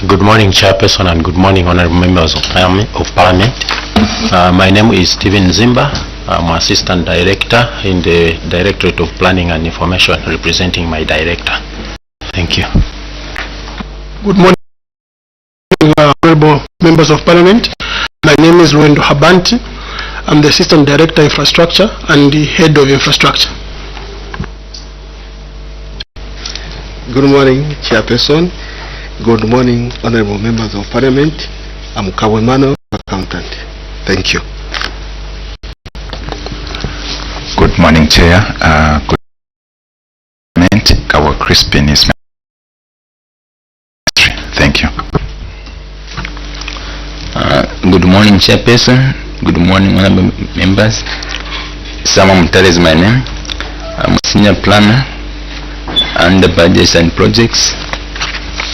Good morning, Chairperson, and good morning, honorable members of Parliament. My name is Stephen Zimba. I'm Assistant Director in the Directorate of Planning and Information, representing my director. Thank you. Good morning, honorable members of Parliament. My name is Luendo Habanti. I'm the Assistant Director Infrastructure and the Head of Infrastructure. Good morning, Chairperson. Good morning, honorable members of Parliament. I'm Kawemano, accountant. Thank you. Good morning, Chair. Good morning, Kawa Crispin is my thank you. Good morning, Chairperson. Good morning, honorable members. Sama Mutale is my name. I'm a senior planner under budgets and projects,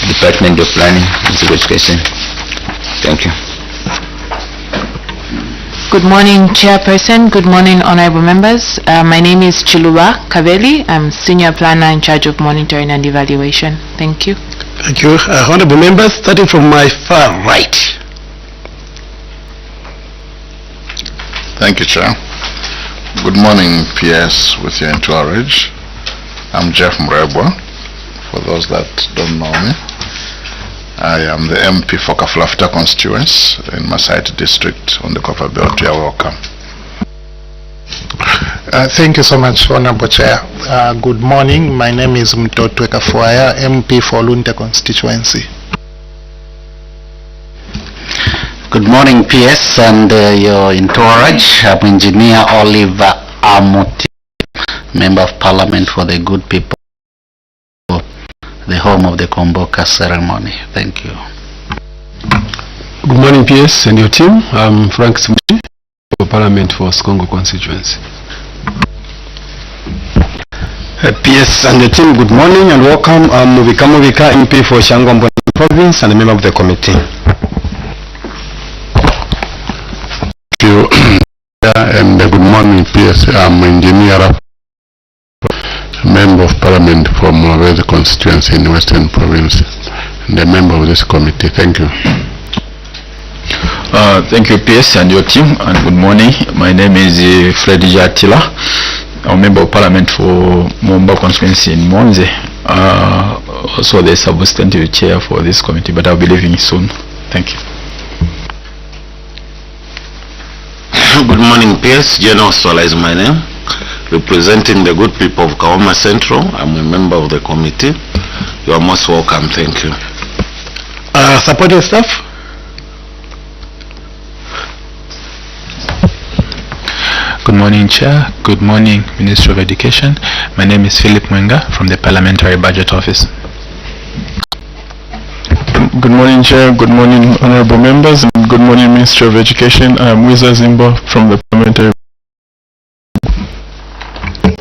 Department of Planning and Education. Thank you. Good morning, Chairperson. Good morning, honorable members. My name is Chiluba Kaveli. I'm senior planner in charge of monitoring and evaluation. Thank you. Thank you. Honorable members, starting from my far right. Thank you, Chair. Good morning, PS, with your entourage. I'm Jeff Mrebwa. For those that don't know me, I am the MP for Kaflafta constituency in Masaiti district on the Copper Belt. You are welcome. Thank you so much, Honorable Chair. Good morning. My name is Mtotwe Kafuaya, MP for Lunte constituency. Good morning, PS and your entourage. I'm Engineer Oliver Amuti, Member of Parliament for the Good People, the home of the Komboka ceremony. Thank you. Good morning, PS and your team. I'm Frank Simuchi, for Parliament for Skongo constituency. PS and the team, good morning and welcome. I'm Muvika Muvika, MP for Shangombo province and a member of the committee. Thank you. And good morning, PS. I'm Engineer, Member of Parliament for Mwawezi constituency in Western Province, and a member of this committee. Thank you. Thank you, PS and your team, and good morning. My name is Freddy Jatila. I'm a member of Parliament for Momba constituency in Monze. Also the substantive chair for this committee, but I'll be leaving soon. Thank you. Good morning, PS. General Swala is my name. Representing the good people of Kawama Central. I'm a member of the committee. You are most welcome. Thank you. Supporting staff. Good morning, Chair. Good morning, Minister of Education. My name is Philip Mwenga from the Parliamentary Budget Office. Good morning, Chair. Good morning, honorable members. And good morning, Minister of Education. I'm Wiza Zimbo from the Parliamentary.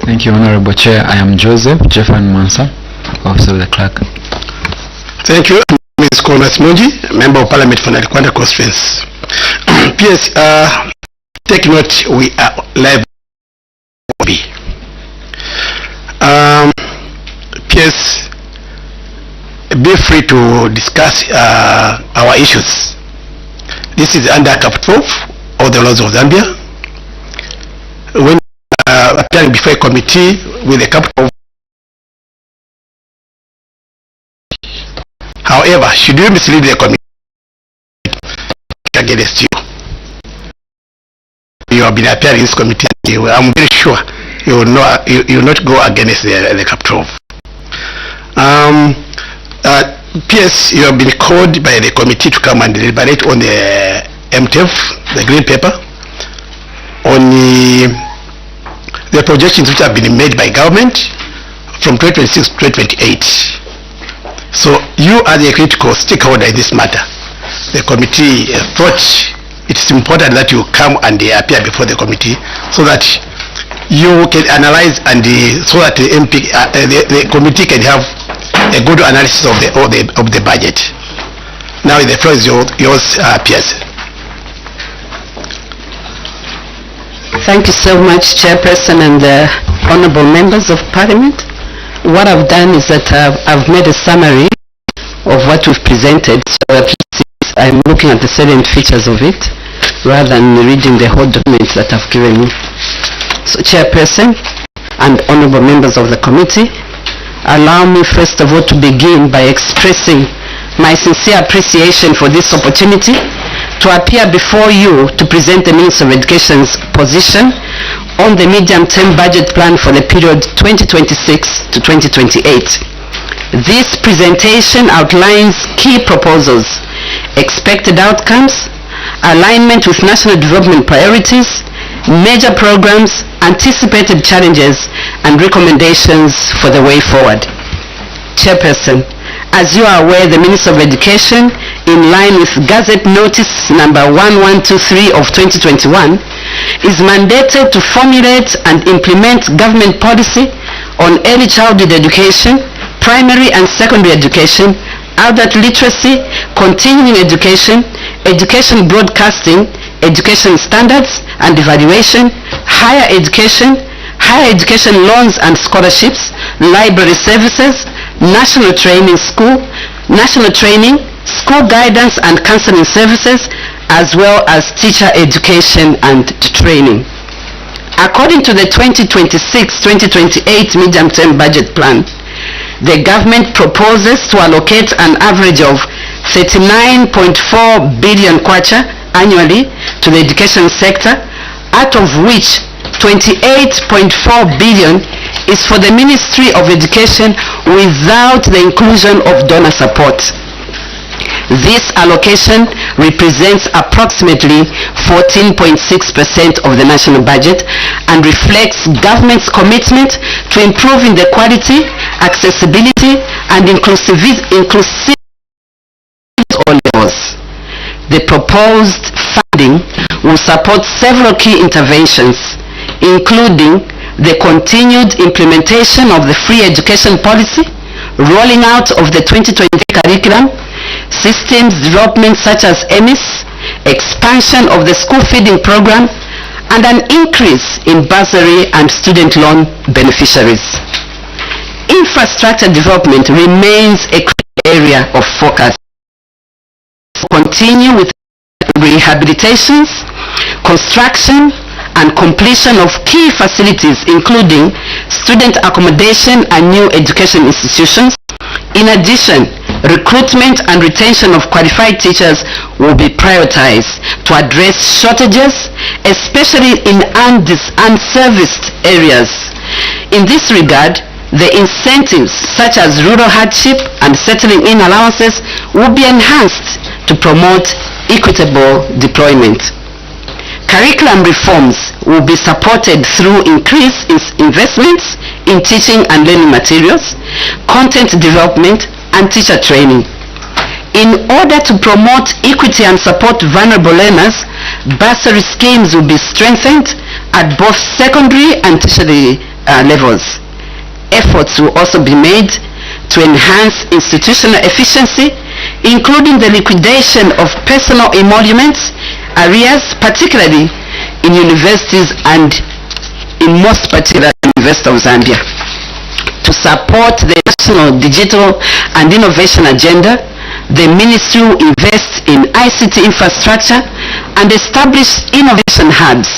Thank you, honorable Chair. I am Joseph Jeffan Mansa, Office of the Clerk. Thank you. Ms. Komas Munji, Member of Parliament for Nalikwanda constituency. PS, take note, we are live. PS, be free to discuss our issues. This is under Cap 12 of the laws of Zambia. When appearing before a committee with a Cap 12, however, should you mislead the committee against you, you have been appearing in this committee. I'm very sure you will not go against the Cap 12. PS, you have been called by the committee to come and deliberate on the MTF, the green paper, on the projections which have been made by government from 2026 to 2028. So you are the critical stakeholder in this matter. The committee thought it's important that you come and appear before the committee so that you can analyze and so that the committee can have a good analysis of the budget. Now the floor is yours, PS. Thank you so much, Chairperson and the honorable members of Parliament. What I've done is that I've made a summary of what we've presented, so at least I'm looking at the salient features of it rather than reading the whole documents that I've given you. So, Chairperson and honorable members of the committee, allow me first of all to begin by expressing my sincere appreciation for this opportunity to appear before you to present the Minister of Education's position on the medium-term budget plan for the period 2026 to 2028. This presentation outlines key proposals, expected outcomes, alignment with national development priorities, major programs, anticipated challenges, and recommendations for the way forward. Chairperson, as you are aware, the Minister of Education, in line with Gazette Notice number 1123 of 2021, is mandated to formulate and implement government policy on early childhood education, primary and secondary education, adult literacy, continuing education, education broadcasting, education standards and evaluation, higher education loans and scholarships, library services, national training, school guidance and counseling services, as well as teacher education and training. According to the 2026-2028 medium-term budget plan, the government proposes to allocate an average of 39.4 billion kwacha annually to the education sector, out of which 28.4 billion is for the Ministry of Education without the inclusion of donor support. This allocation represents approximately 14.6% of the national budget and reflects government's commitment to improving the quality, accessibility, and inclusivity at all levels. The proposed funding will support several key interventions, including the continued implementation of the free education policy, rolling out of the 2020 curriculum, systems development such as EMIS, expansion of the school feeding program, and an increase in bursary and student loan beneficiaries. Infrastructure development remains a critical area of focus. Continue with rehabilitations, construction, and completion of key facilities including student accommodation and new education institutions. In addition, recruitment and retention of qualified teachers will be prioritized to address shortages, especially in unserviced areas. In this regard, the incentives such as rural hardship and settling in allowances will be enhanced to promote equitable deployment. Curriculum reforms will be supported through increased investments in teaching and learning materials, content development, and teacher training. In order to promote equity and support vulnerable learners, bursary schemes will be strengthened at both secondary and tertiary levels. Efforts will also be made to enhance institutional efficiency, including the liquidation of personal emoluments, arrears, particularly in universities and in most particular University of Zambia. To support the national digital and innovation agenda, the ministry will invest in ICT infrastructure and establish innovation hubs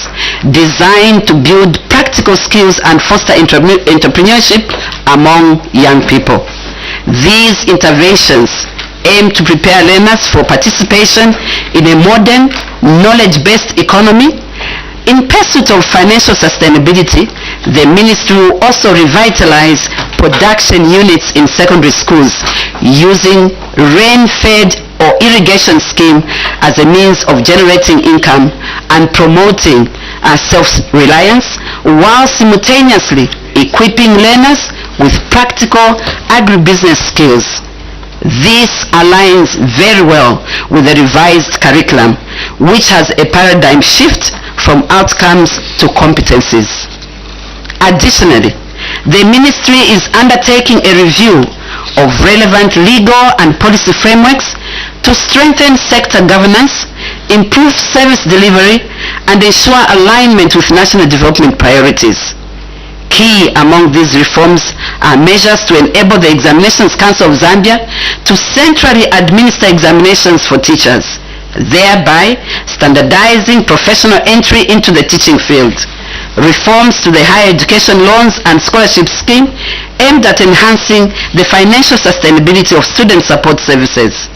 designed to build practical skills and foster entrepreneurship among young people. These interventions aim to prepare learners for participation in a modern, knowledge-based economy. In pursuit of financial sustainability, the ministry will also revitalize production units in secondary schools using rain-fed or irrigation scheme as a means of generating income and promoting self-reliance, while simultaneously equipping learners with practical agribusiness skills. This aligns very well with the revised curriculum, which has a paradigm shift from outcomes to competencies. Additionally, the ministry is undertaking a review of relevant legal and policy frameworks to strengthen sector governance, improve service delivery, and ensure alignment with national development priorities. Key among these reforms measures to enable the Examinations Council of Zambia to centrally administer examinations for teachers, thereby standardizing professional entry into the teaching field. Reforms to the higher education loans and scholarship scheme aimed at enhancing the financial sustainability of student support services,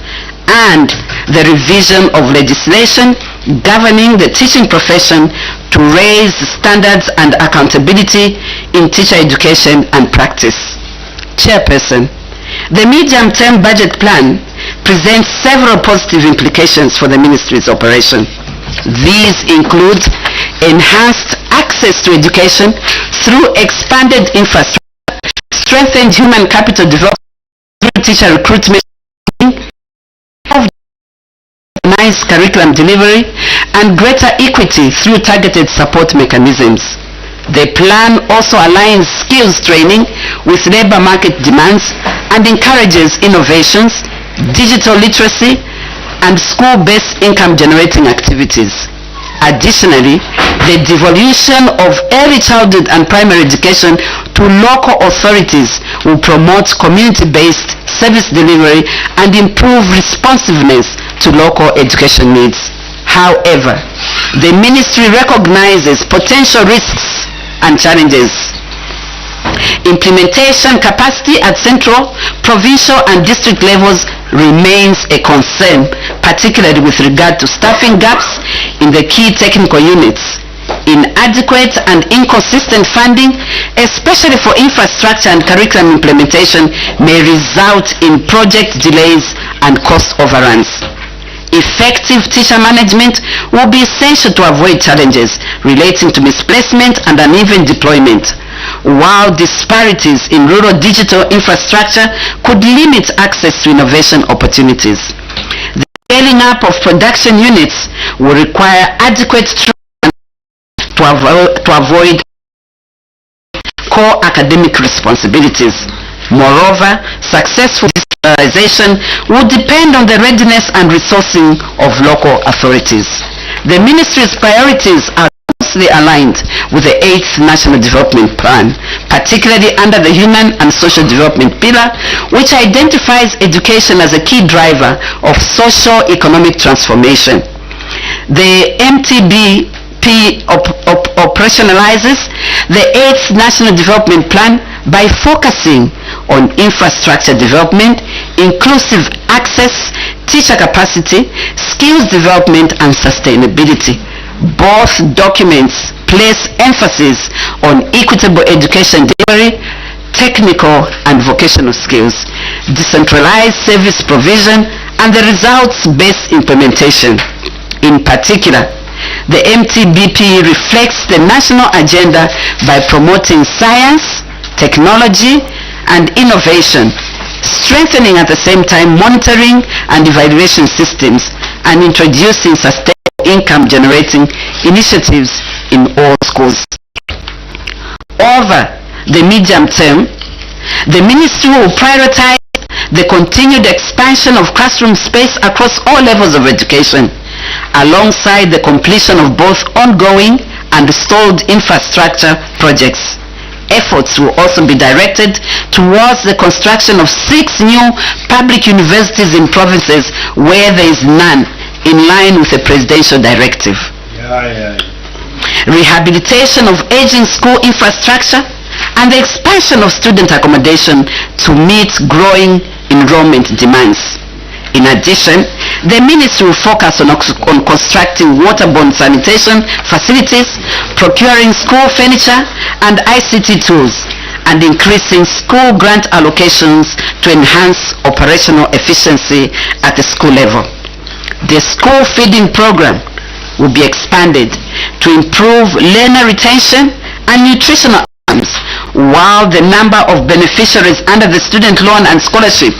and the revision of legislation governing the teaching profession to raise standards and accountability in teacher education and practice. Chairperson, the medium-term budget plan presents several positive implications for the ministry's operation. These include enhanced access to education through expanded infrastructure, strengthened human capital development through teacher recruitment, organized curriculum delivery, and greater equity through targeted support mechanisms. The plan also aligns skills training with labor market demands and encourages innovations, digital literacy, and school-based income-generating activities. Additionally, the devolution of early childhood and primary education to local authorities will promote community-based service delivery and improve responsiveness to local education needs. However, the ministry recognizes potential risks and challenges. Implementation capacity at central, provincial, and district levels remains a concern, particularly with regard to staffing gaps in the key technical units. Inadequate and inconsistent funding, especially for infrastructure and curriculum implementation, may result in project delays and cost overruns. Effective teacher management will be essential to avoid challenges relating to misplacement and uneven deployment, while disparities in rural digital infrastructure could limit access to innovation opportunities. The scaling up of production units will require adequate training to avoid core academic responsibilities. Moreover, successful decentralization will depend on the readiness and resourcing of local authorities. The ministry's priorities are closely aligned with the 8th National Development Plan, particularly under the Human and Social Development Pillar, which identifies education as a key driver of socio-economic transformation. The MTBP operationalizes the 8th National Development Plan by focusing on infrastructure development, inclusive access, teacher capacity, skills development, and sustainability. Both documents place emphasis on equitable education delivery, technical and vocational skills, decentralized service provision, and the results-based implementation. In particular, the MTBP reflects the national agenda by promoting science, technology, and innovation, strengthening at the same time monitoring and evaluation systems, and introducing sustainable income-generating initiatives in all schools. Over the medium term, the ministry will prioritize the continued expansion of classroom space across all levels of education, alongside the completion of both ongoing and stalled infrastructure projects. Efforts will also be directed towards the construction of 6 new public universities in provinces where there is none, in line with the presidential directive. Rehabilitation of aging school infrastructure and the expansion of student accommodation to meet growing enrollment demands. In addition, the ministry will focus on constructing waterborne sanitation facilities, procuring school furniture and ICT tools, and increasing school grant allocations to enhance operational efficiency at the school level. The school feeding program will be expanded to improve learner retention and nutritional outcomes, while the number of beneficiaries under the student loan and scholarship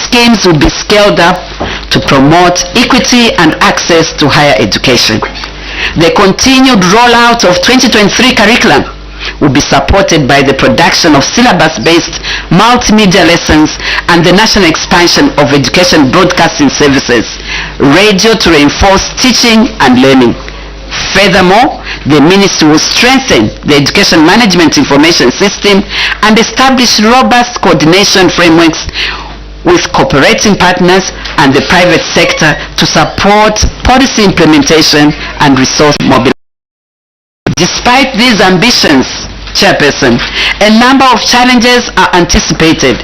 schemes will be scaled up to promote equity and access to higher education. The continued rollout of 2023 curriculum will be supported by the production of syllabus-based multimedia lessons and the national expansion of education broadcasting services, radio to reinforce teaching and learning. Furthermore, The ministry will strengthen the education management information system and establish robust coordination frameworks with cooperating partners and the private sector to support policy implementation and resource mobilization. Despite these ambitions, Chairperson, a number of challenges are anticipated.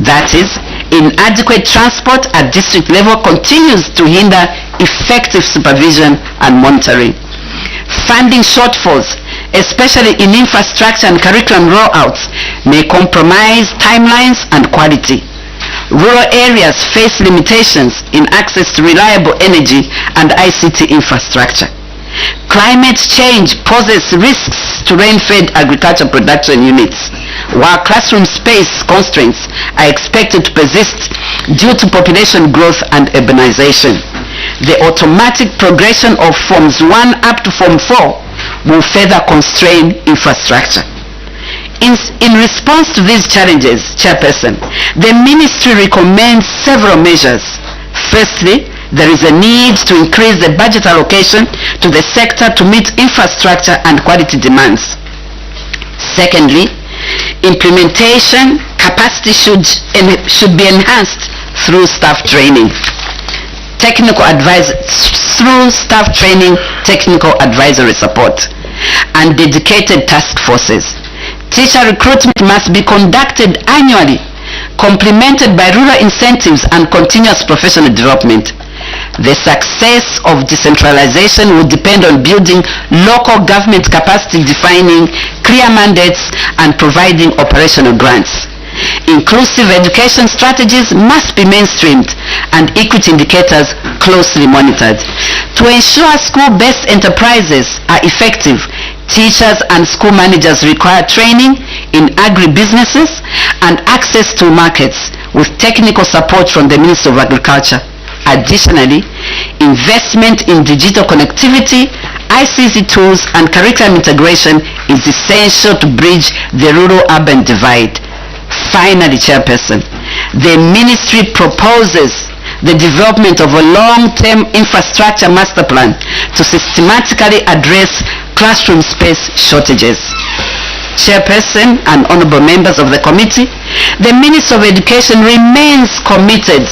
That is, inadequate transport at district level continues to hinder effective supervision and monitoring. Funding shortfalls, especially in infrastructure and curriculum rollouts, may compromise timelines and quality. Rural areas face limitations in access to reliable energy and ICT infrastructure. Climate change poses risks to rain-fed agriculture production units, while classroom space constraints are expected to persist due to population growth and urbanization. The automatic progression of Forms 1 up to Form 4 will further constrain infrastructure. In response to these challenges, Chairperson, the Ministry recommends several measures. Firstly, there is a need to increase the budget allocation to the sector to meet infrastructure and quality demands. Secondly, implementation capacity should be enhanced through staff training. Technical advisory support, and dedicated task forces. Teacher recruitment must be conducted annually, complemented by rural incentives and continuous professional development. The success of decentralization will depend on building local government capacity, defining clear mandates, and providing operational grants. Inclusive education strategies must be mainstreamed and equity indicators closely monitored. To ensure school-based enterprises are effective, teachers and school managers require training in agribusinesses and access to markets with technical support from the Ministry of Agriculture. Additionally, investment in digital connectivity, ICT tools, and curriculum integration is essential to bridge the rural-urban divide. Finally, Chairperson, the Ministry proposes the development of a long-term infrastructure master plan to systematically address classroom space shortages. Chairperson and honorable members of the committee, the Ministry of Education remains committed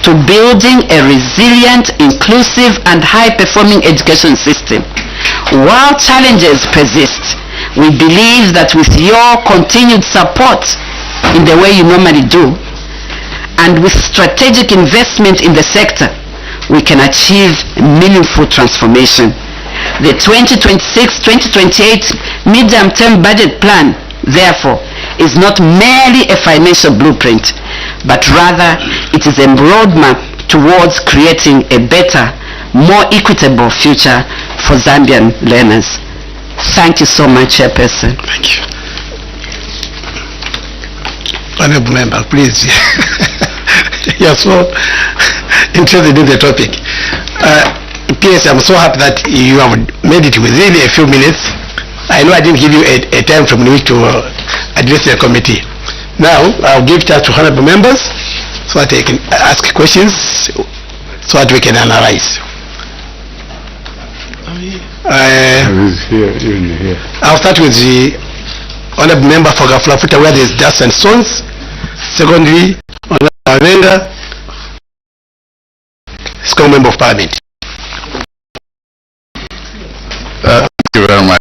to building a resilient, inclusive, and high-performing education system. While challenges persist, we believe that with your continued support in the way you normally do, and with strategic investment in the sector, we can achieve meaningful transformation. The 2026-2028 medium-term budget plan, therefore, is not merely a financial blueprint, but rather it is a roadmap towards creating a better, more equitable future for Zambian learners. Thank you so much, Chairperson. Thank you. Honorable member, please. You are so interested in the topic. PS, I'm so happy that you have made it within a few minutes. I know I didn't give you a time from which to address the committee. Now, I'll give chance to honorable members so that they can ask questions so that we can analyze. I'll start with the honorable member for Gafulafuta, where there is dust and stones. Secondly, honorable Avenga, School Member of Parliament. Thank you very much.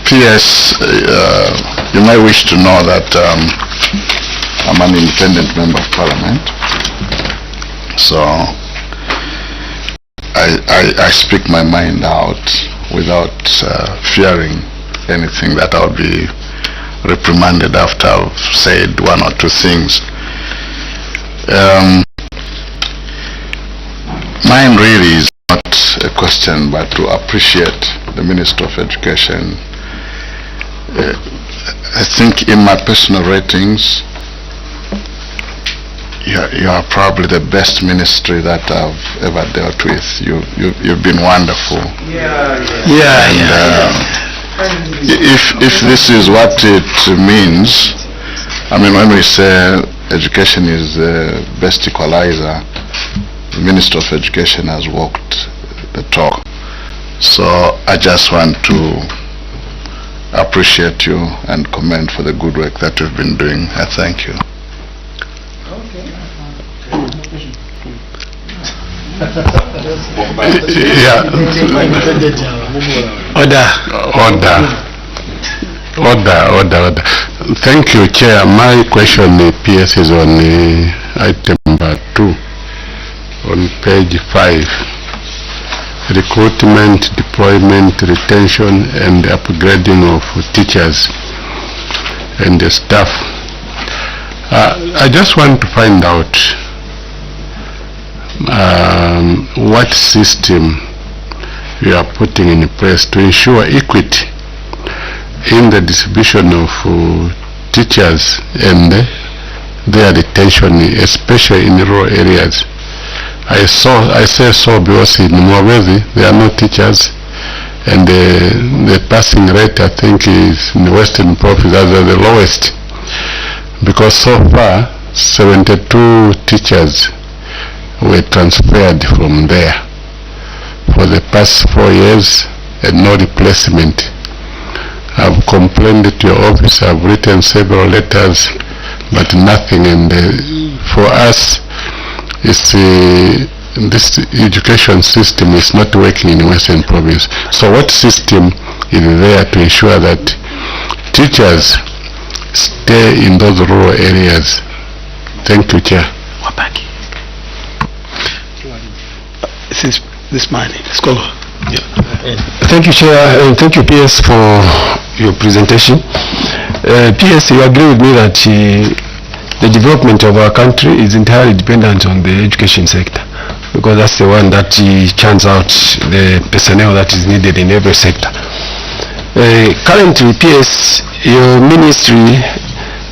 PS, you may wish to know that I'm an independent member of Parliament, so I speak my mind out without fearing anything that I'll be reprimanded after I've said one or two things. Mine really is not a question, but to appreciate the Minister of Education. I think in my personal ratings, you are probably the best ministry that I've ever dealt with. You've been wonderful. If this is what it means, I mean, when we say education is the best equalizer, the Minister of Education has walked the talk. So I just want to appreciate you and commend for the good work that you've been doing. I thank you. Order. Thank you, Chair. My question, PS, is on item number 2, on page 5. Recruitment, deployment, retention, and upgrading of teachers and the staff. I just want to find out what system you are putting in place to ensure equity in the distribution of teachers and their retention, especially in rural areas. I say so because in Mwawezi there are no teachers, and the passing rate, I think, is in the Western Province as the lowest, because so far 72 teachers were transferred from there for the past 4 years and no replacement. I've complained to your office, I've written several letters, but nothing. And for us, it's this education system is not working in Western Province. So what system is there to ensure that teachers stay in those rural areas? Thank you, Chair. This man, let's go. Thank you, Chair, and thank you, PS, for your presentation. PS, you agree with me that the development of our country is entirely dependent on the education sector, because that's the one that churns out the personnel that is needed in every sector. Currently, PS, your ministry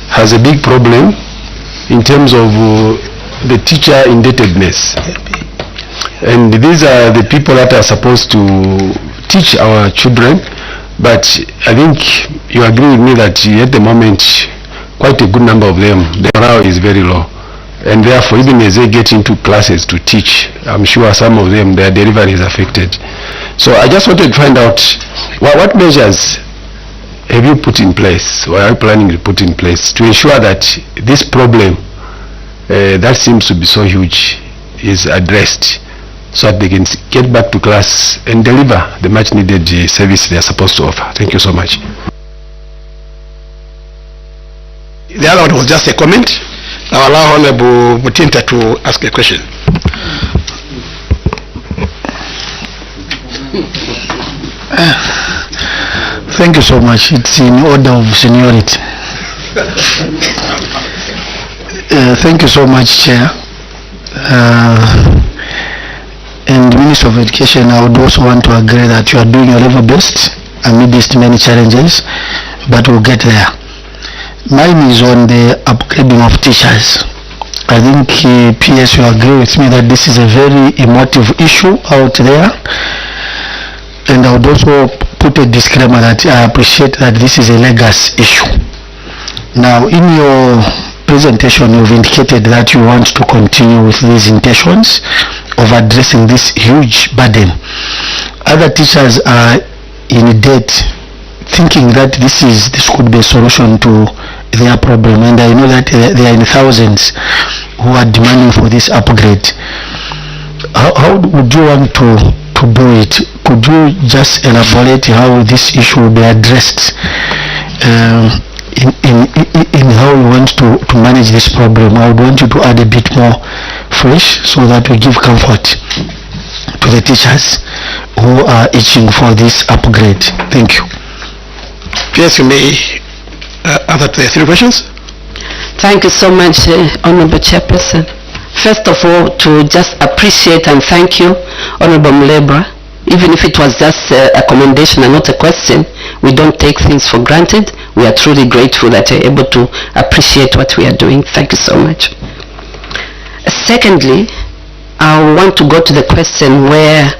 has a big problem in terms of the teacher indebtedness. And these are the people that are supposed to teach our children, but I think you agree with me that at the moment quite a good number of them, the morale is very low, and therefore even as they get into classes to teach, I'm sure some of them, their delivery is affected. So I just wanted to find out what measures have you put in place, or are you planning to put in place to ensure that this problem that seems to be so huge is addressed, so that they can get back to class and deliver the much needed service they are supposed to offer. Thank you so much. The other one was just a comment. Now allow Honorable Mutinta to ask a question. Thank you so much. It's in order of seniority. Thank you so much, Chair. And Minister of Education, I would also want to agree that you are doing your level best amidst many challenges, but we'll get there. Mine is on the upgrading of teachers. I think, PS, you agree with me that this is a very emotive issue out there. And I would also put a disclaimer that I appreciate that this is a legacy issue. Now, in your presentation, you've indicated that you want to continue with these intentions of addressing this huge burden. Other teachers are in debt, thinking that this could be a solution to their problem, and I know that they are in thousands who are demanding for this upgrade. How would you want to do it? Could you just elaborate how this issue will be addressed in how you want to manage this problem? I would want you to add a bit more fresh so that we give comfort to the teachers who are itching for this upgrade. Thank you. Yes, you may answer the 3 questions. Thank you so much, Honorable Chairperson. First of all, to just appreciate and thank you, Honorable Mulebra. Even if it was just a commendation and not a question, we don't take things for granted. We are truly grateful that you're able to appreciate what we are doing. Thank you so much. Secondly, I want to go to the question where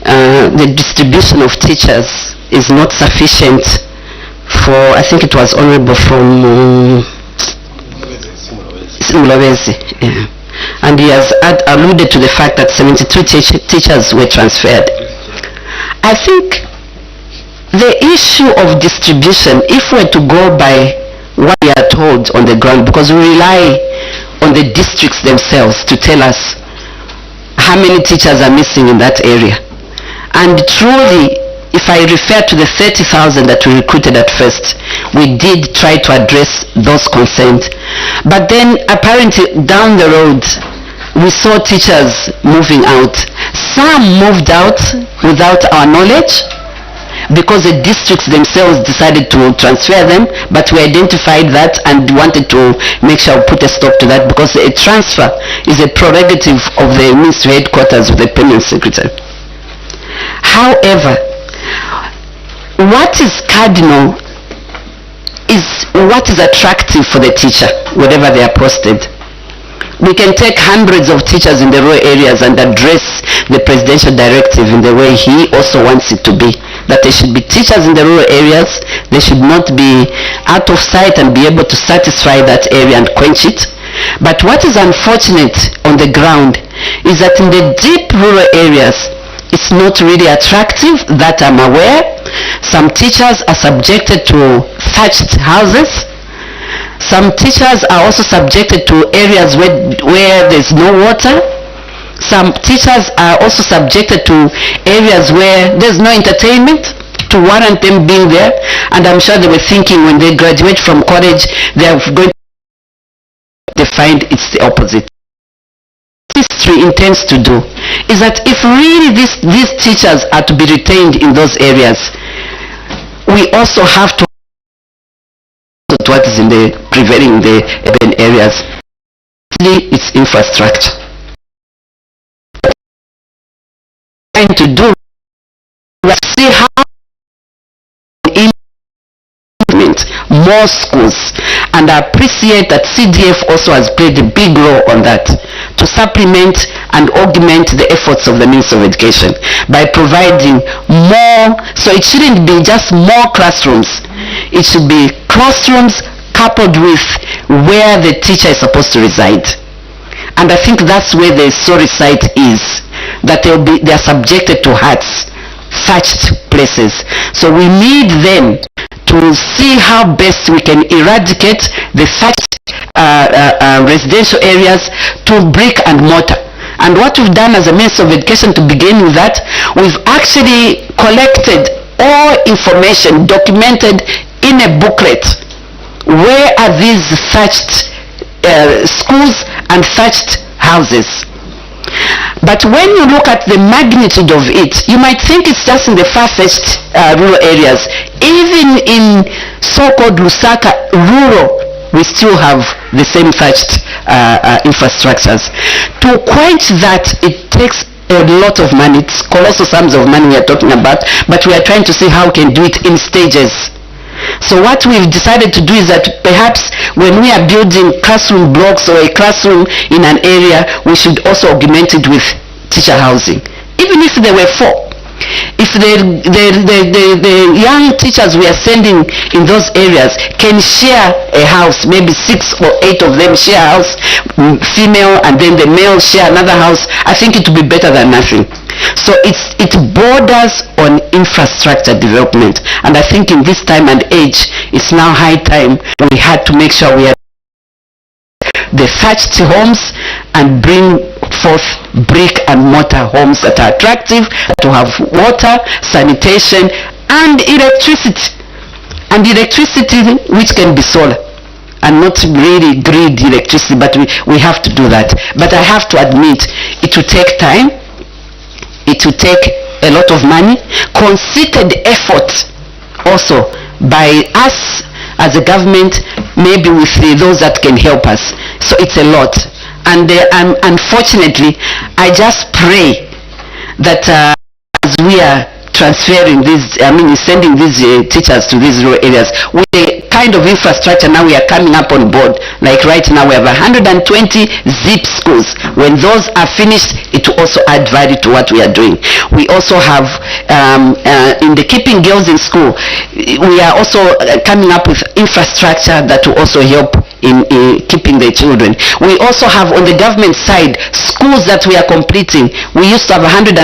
the distribution of teachers is not sufficient for, I think it was Honorable from Mulawezi. Yeah. and he has alluded to the fact that 72 teachers were transferred. I think the issue of distribution, if we're to go by what we are told on the ground, because we rely on the districts themselves to tell us how many teachers are missing in that area. And truly, if I refer to the 30,000 that we recruited at first, we did try to address those concerns. But then apparently down the road, we saw teachers moving out. Some moved out without our knowledge because the districts themselves decided to transfer them, but we identified that and wanted to make sure we put a stop to that, because a transfer is a prerogative of the ministry headquarters of the permanent secretary. However, what is cardinal is what is attractive for the teacher, wherever they are posted. We can take hundreds of teachers in the rural areas and address the presidential directive in the way he also wants it to be, that there should be teachers in the rural areas, they should not be out of sight and be able to satisfy that area and quench it. But what is unfortunate on the ground is that in the deep rural areas, it's not really attractive, that I'm aware. Some teachers are subjected to thatched houses. Some teachers are also subjected to areas where there's no water. Some teachers are also subjected to areas where there's no entertainment to warrant them being there. And I'm sure they were thinking when they graduate from college, they are going to find it's the opposite. History intends to do is that if really these teachers are to be retained in those areas, we also have to what is in the prevailing in the urban areas. It's infrastructure. Trying to do see how more schools, and I appreciate that CDF also has played a big role on that to supplement and augment the efforts of the Ministry of Education by providing more. So it shouldn't be just more classrooms, it should be classrooms coupled with where the teacher is supposed to reside. And I think that's where the sorry site is, that they are subjected to huts, thatched places. So we need them to see how best we can eradicate the thatched residential areas to brick and mortar. And what we've done as a Ministry of Education to begin with that, we've actually collected all information documented in a booklet. Where are these thatched schools and thatched houses? But when you look at the magnitude of it, you might think it's just in the far-fetched rural areas. Even in so-called Lusaka rural, we still have the same thatched infrastructures. To quench that, it takes a lot of money. It's colossal sums of money we are talking about, but we are trying to see how we can do it in stages. So what we've decided to do is that perhaps when we are building classroom blocks or a classroom in an area, we should also augment it with teacher housing. Even if there were 4. If the young teachers we are sending in those areas can share a house, maybe 6 or 8 of them share a house, female, and then the male share another house, I think it would be better than nothing. So it borders on infrastructure development, and I think in this time and age, it's now high time we had to make sure we have the thatched homes and bring forth brick and mortar homes that are attractive, to have water, sanitation, and electricity. And electricity which can be solar, and not really grid electricity, but we have to do that. But I have to admit, it will take time. It will take a lot of money, concerted effort also by us as a government, maybe with those that can help us. So it's a lot. And unfortunately, I just pray that as we are transferring these, sending these teachers to these rural areas, with the kind of infrastructure now we are coming up on board. Like right now we have 120 ZIP schools. When those are finished, it will also add value to what we are doing. We also have, in the keeping girls in school, we are also coming up with infrastructure that will also help in keeping the children. We also have on the government side schools that we are completing. We used to have 115,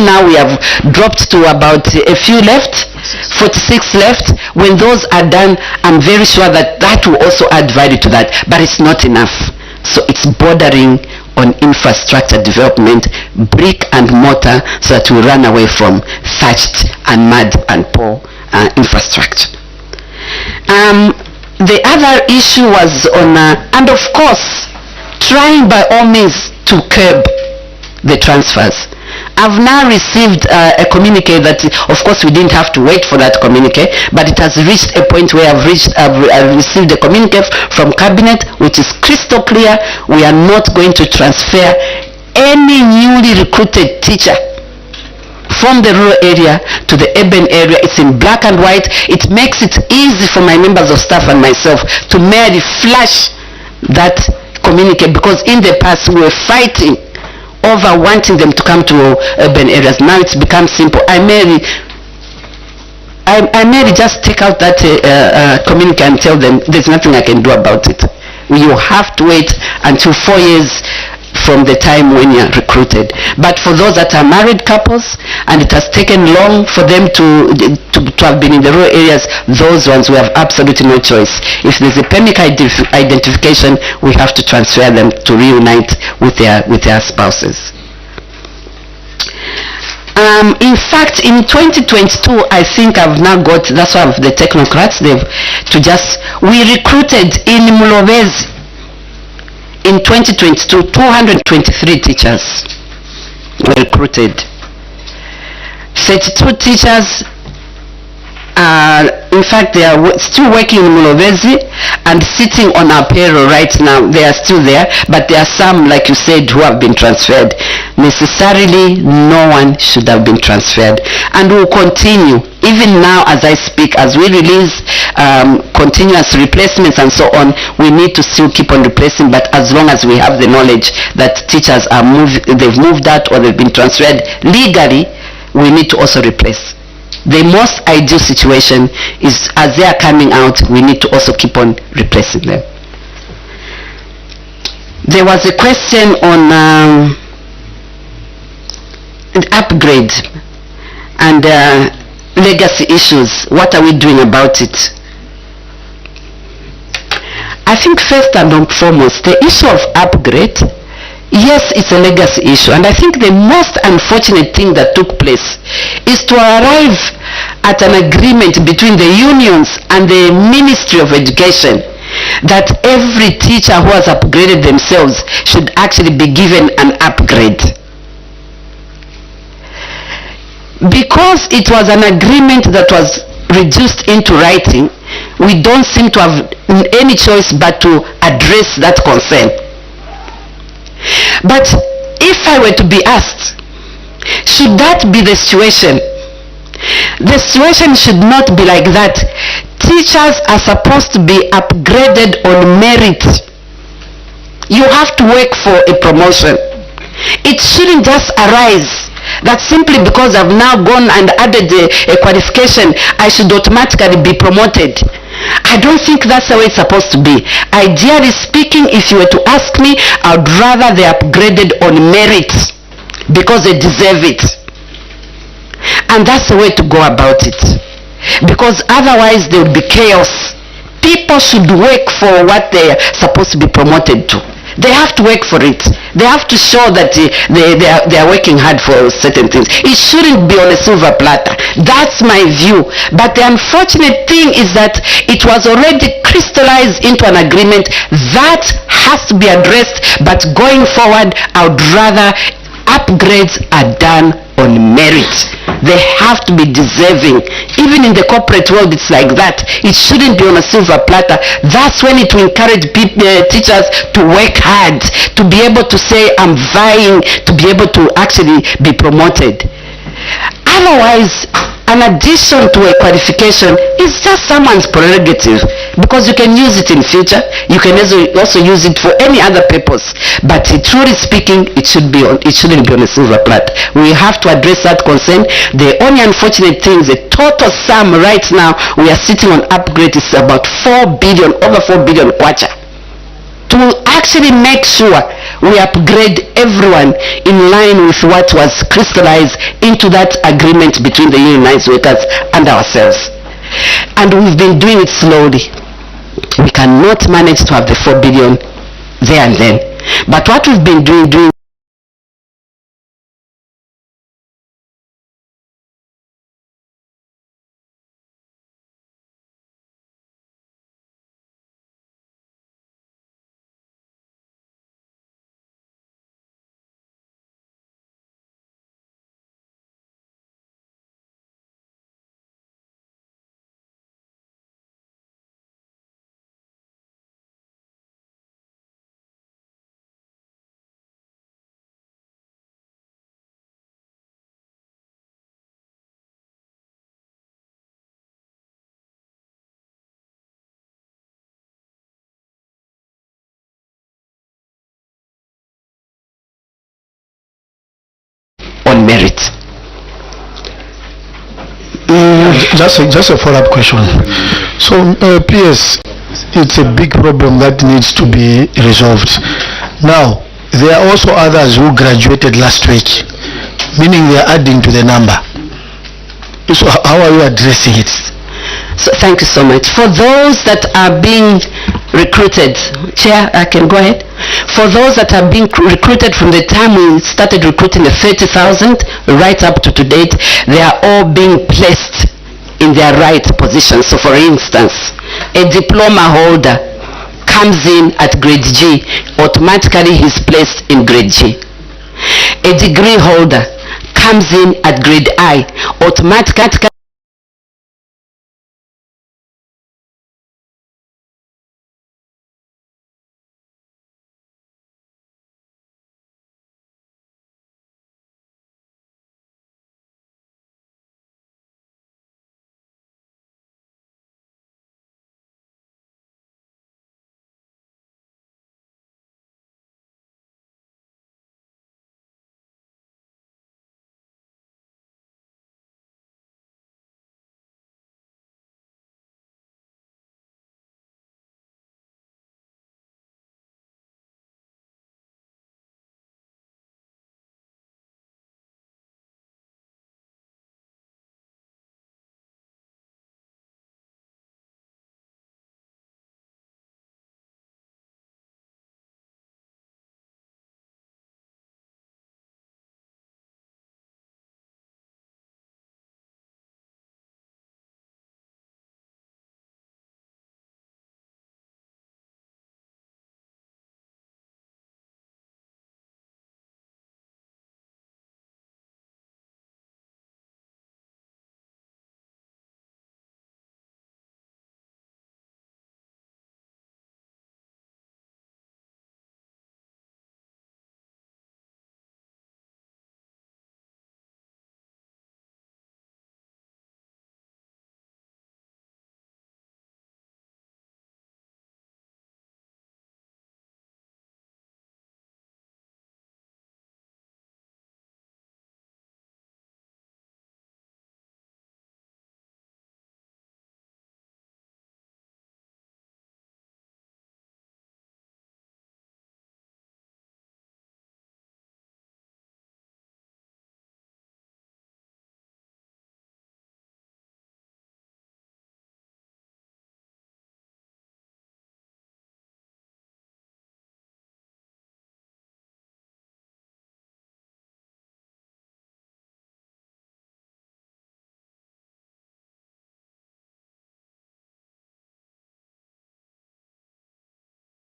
now we have dropped to about a few left, 46 left. When those are done, I'm very sure that that will also add value to that, but it's not enough. So it's bordering on infrastructure development, brick and mortar, so that we run away from thatched and mud and poor infrastructure. The other issue was on, and of course, trying by all means to curb the transfers. I've now received a communique that, of course, we didn't have to wait for that communique, but it has reached a point where I've received a communique from Cabinet, which is crystal clear. We are not going to transfer any newly recruited teacher from the rural area to the urban area. It's in black and white. It makes it easy for my members of staff and myself to merely flash that communique, because in the past we were fighting over wanting them to come to urban areas. Now it's become simple. I merely just take out that communique and tell them there's nothing I can do about it. You have to wait until 4 years from the time when you are recruited. But for those that are married couples and it has taken long for them to have been in the rural areas, those ones we have absolutely no choice. If there's a PEMIC identification, we have to transfer them to reunite with their spouses. In fact, in 2022, I think I've now got, that's why the technocrats, we recruited in Mulobezi in 2022, 223 teachers were recruited. 32 teachers in fact, they are still working in Mulobezi and sitting on our payroll right now. They are still there, but there are some, like you said, who have been transferred. Necessarily, no one should have been transferred. And we'll continue, even now as I speak, as we release continuous replacements and so on, we need to still keep on replacing, but as long as we have the knowledge that teachers are they've moved out or they've been transferred legally, we need to also replace. The most ideal situation is as they are coming out, we need to also keep on replacing them. There was a question on an upgrade and legacy issues. What are we doing about it? I think first and foremost, the issue of upgrade, yes, it's a legacy issue, and I think the most unfortunate thing that took place is to arrive at an agreement between the unions and the Ministry of Education that every teacher who has upgraded themselves should actually be given an upgrade. Because it was an agreement that was reduced into writing, we don't seem to have any choice but to address that concern. But if I were to be asked, should that be the situation? The situation should not be like that. Teachers are supposed to be upgraded on merit. You have to work for a promotion. It shouldn't just arise that simply because I've now gone and added a qualification, I should automatically be promoted. I don't think that's the way it's supposed to be. Ideally speaking, if you were to ask me, I'd rather they upgraded on merit because they deserve it. And that's the way to go about it. Because otherwise there would be chaos. People should work for what they're supposed to be promoted to. They have to work for it. They have to show that they are working hard for certain things. It shouldn't be on a silver platter. That's my view. But the unfortunate thing is that it was already crystallized into an agreement that has to be addressed. But going forward, I would rather upgrades are done on merit. They have to be deserving. Even in the corporate world, it's like that. It shouldn't be on a silver platter. That's when it will encourage teachers to work hard, to be able to say, I'm vying to be able to actually be promoted. Otherwise, an addition to a qualification is just someone's prerogative. because you can use it in future. You can also use it for any other purpose. But truly speaking, it shouldn't be on a silver platter. We have to address that concern. The only unfortunate thing is the total sum right now we are sitting on upgrade is about 4 billion, over 4 billion kwacha. To actually make sure we upgrade everyone in line with what was crystallized into that agreement between the unionized workers and ourselves. And we've been doing it slowly. We cannot manage to have the 4 billion there and then. But what we've been doing on merit. Just a follow-up question. So, PS, it's a big problem that needs to be resolved. Now, there are also others who graduated last week, meaning they are adding to the number. So, how are you addressing it? So, thank you so much. For those that are being recruited, Chair, I can go ahead. For those that are being recruited from the time we started recruiting the 30,000 right up to date, they are all being placed in their right positions. So for instance, a diploma holder comes in at grade G, automatically he's placed in grade G. A degree holder comes in at grade I, automatically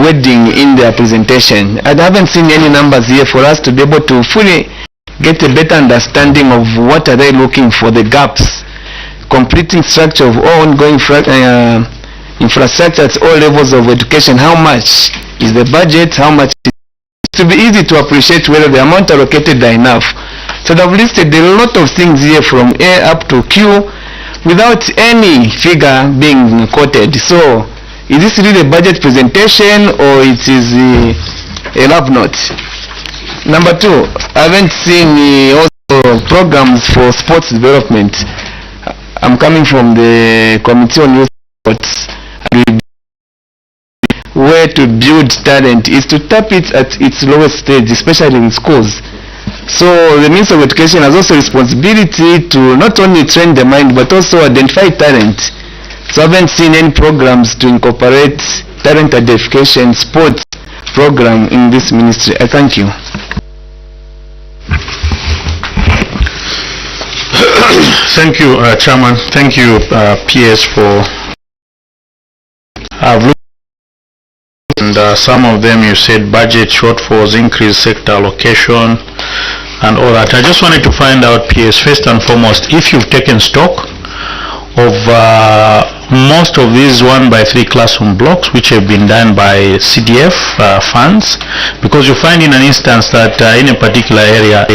wedding in their presentation. I haven't seen any numbers here for us to be able to fully get a better understanding of what are they looking for, the gaps, completing structure of all ongoing infrastructure at all levels of education. How much is the budget? How much? To be easy to appreciate whether the amount allocated are enough. So they've listed a lot of things here from A up to Q without any figure being quoted. So Is this really a budget presentation or it is a love note? Number two, I haven't seen also programs for sports development. I'm coming from the Committee on Youth Sports. Where to build talent is to tap it at its lowest stage, especially in schools. So the Minister of Education has also responsibility to not only train the mind but also identify talent. So I haven't seen any programs to incorporate talent identification sports program in this ministry. I thank you. Thank you, Chairman. Thank you, PS, for I've looked and some of them you said budget shortfalls, increased sector allocation and all that. I just wanted to find out, PS, first and foremost, if you've taken stock of most of these 1x3 classroom blocks which have been done by CDF funds, because you find in an instance that in a particular area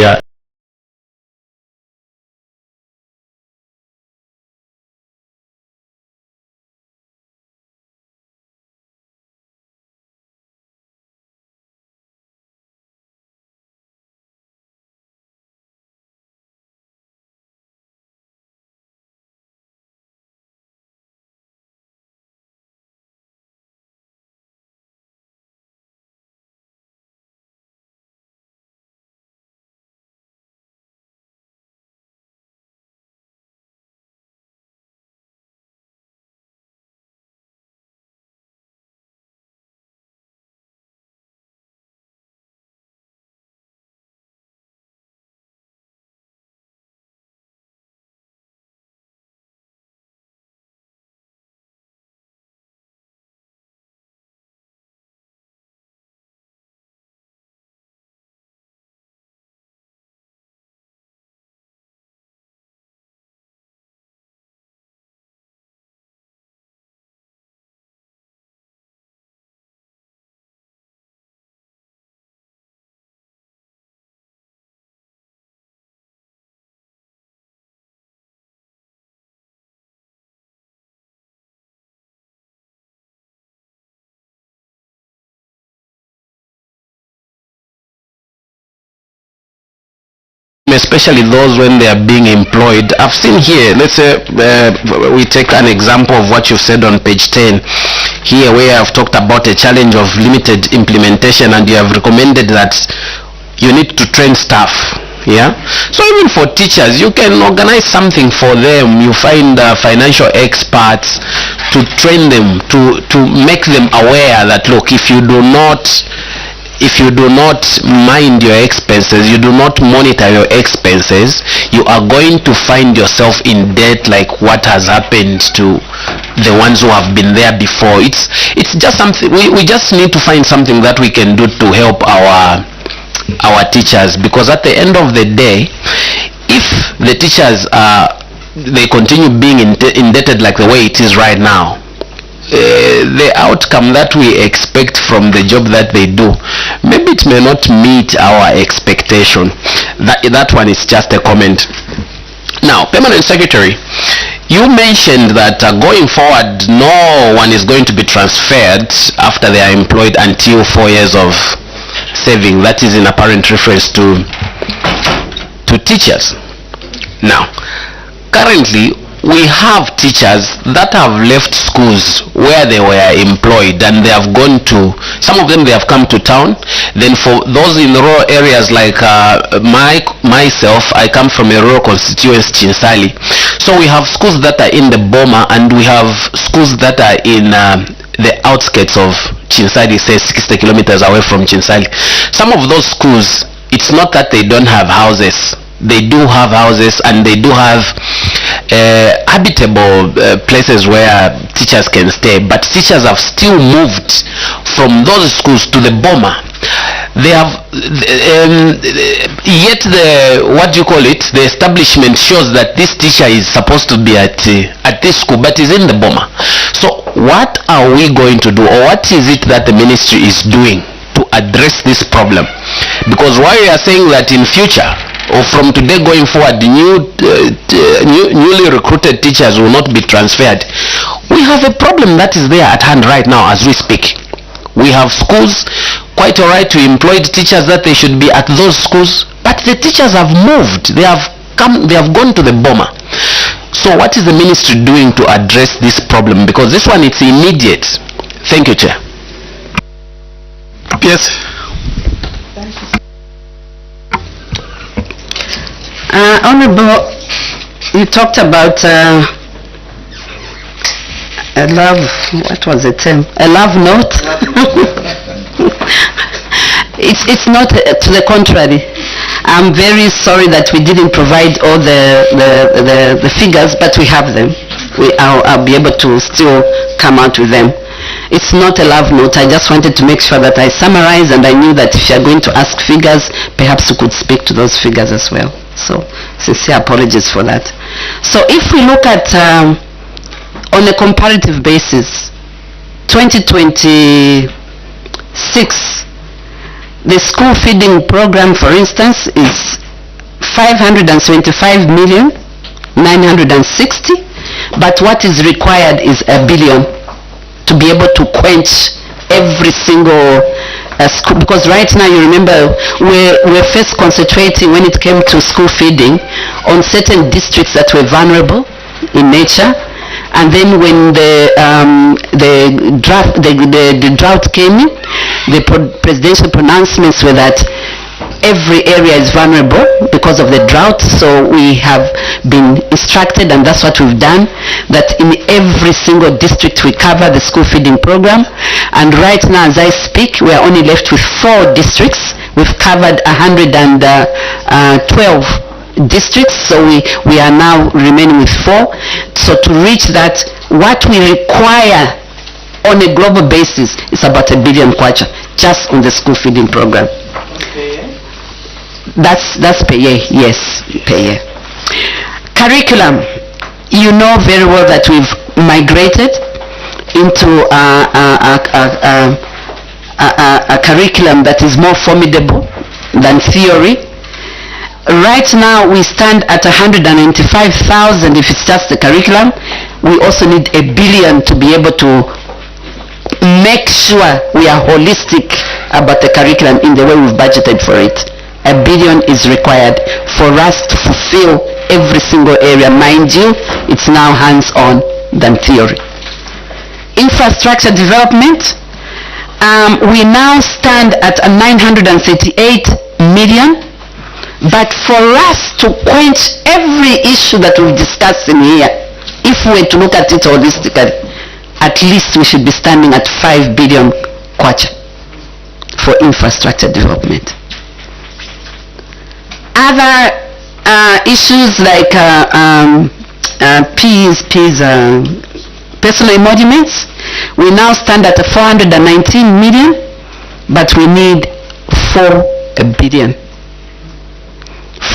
especially those when they are being employed. I've seen here, let's say we take an example of what you've said on page 10 here, where I've talked about a challenge of limited implementation and you have recommended that you need to train staff. Yeah, so even for teachers, you can organize something for them. You find financial experts to train them, to make them aware that, look, if you do not mind your expenses, you do not monitor your expenses, you are going to find yourself in debt like what has happened to the ones who have been there before. It's just something, we just need to find something that we can do to help our teachers, because at the end of the day, if the teachers they continue being indebted like the way it is right now, the outcome that we expect from the job that they do, maybe it may not meet our expectation. That one is just a comment. Now, Permanent Secretary, you mentioned that going forward, no one is going to be transferred after they are employed until 4 years of saving. That is in apparent reference to teachers. Now, currently, we have teachers that have left schools where they were employed and they have gone to, some of them they have come to town. Then for those in rural areas like myself, I come from a rural constituency, Chinsali. So we have schools that are in the Boma and we have schools that are in the outskirts of Chinsali, say 60 kilometers away from Chinsali. Some of those schools, it's not that they don't have houses. They do have houses and they do have habitable places where teachers can stay, but teachers have still moved from those schools to the Boma. They have yet the establishment shows that this teacher is supposed to be at this school but is in the Boma. So what are we going to do, or what is it that the ministry is doing to address this problem? Because why we are saying that in future or from today going forward, newly recruited teachers will not be transferred, We have a problem that is there at hand right now as we speak. We have schools, quite all right, we employed teachers that they should be at those schools, but the teachers have moved. They have gone to the Boma. So what is the ministry doing to address this problem? Because this one, it's immediate. Thank you, Chair. Yes. Honorable, you talked about a love, what was the term? A love note? It's not to the contrary. I'm very sorry that we didn't provide all the figures, but we have them. I'll be able to still come out with them. It's not a love note. I just wanted to make sure that I summarize, and I knew that if you're going to ask figures, perhaps you could speak to those figures as well. So sincere apologies for that. So if we look at on a comparative basis, 2026, the school feeding program, for instance, is 575,960,000, but what is required is 1 billion to be able to quench every single school, because right now, you remember, we're first concentrating when it came to school feeding on certain districts that were vulnerable in nature, and then when the drought came in, the presidential pronouncements were that every area is vulnerable because of the drought. So we have been instructed, and that's what we've done, that in every single district we cover the school feeding program. And right now, as I speak, we are only left with 4 districts. We've covered 112 districts, so we are now remaining with 4. So to reach that, what we require on a global basis is about 1 billion kwacha just on the school feeding program. That's per year, yes, per year. Curriculum, you know very well that we've migrated into a curriculum that is more formidable than theory. Right now we stand at 195,000 if it's just the curriculum. We also need 1 billion to be able to make sure we are holistic about the curriculum in the way we've budgeted for it. 1 billion is required for us to fulfill every single area. Mind you, it's now hands-on than theory. Infrastructure development, we now stand at 938 million, but for us to quench every issue that we've discussed in here, if we were to look at it holistically, at least we should be standing at 5 billion kwacha for infrastructure development. Other issues like personal emoluments, we now stand at 419 million, but we need 4 billion.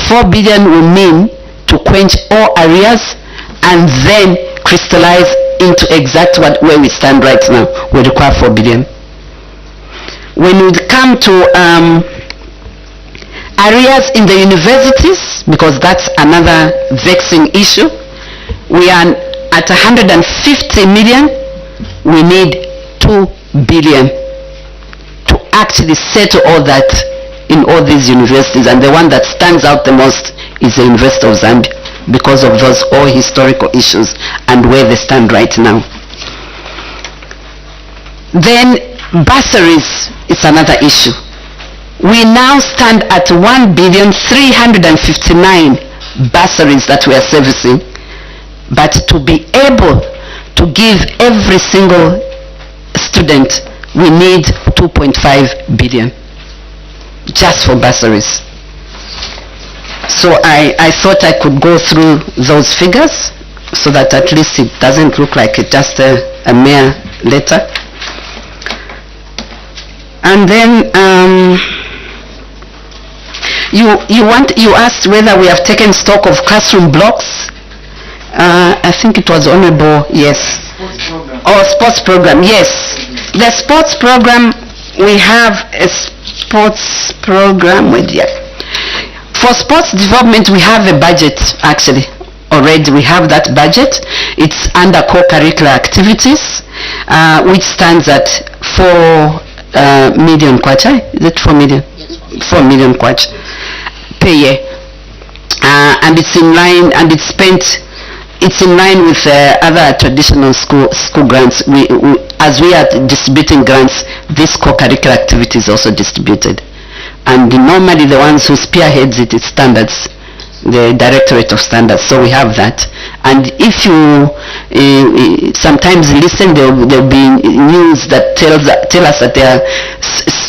4 billion will mean to quench all areas and then crystallize into exact where we stand right now. We require 4 billion. When we come to areas in the universities, because that's another vexing issue, we are at 150 million. We need 2 billion to actually settle all that in all these universities, and the one that stands out the most is the University of Zambia because of those all historical issues and where they stand right now. Then bursaries is another issue. We now stand at 1,359,000,000 bursaries that we are servicing, but to be able to give every single student, we need 2.5 billion just for bursaries. So I thought I could go through those figures so that at least it doesn't look like it's just a mere letter. And then you asked whether we have taken stock of classroom blocks. I think it was honorable, yes. Sports program, yes. The sports program, we have a sports program with, yeah. For sports development, we have a budget actually already we have that budget. It's under co-curricular activities, which stands at 4 million kwacha. Is it 4 million? Yes, 4 million kwacha per year. And it's in line, and it's spent. It's in line with other traditional school grants. As we are distributing grants, this co-curricular activity is also distributed. And normally the ones who spearheads it is Standards, the Directorate of Standards. So we have that. And if you sometimes listen, there will be news that tell us that there are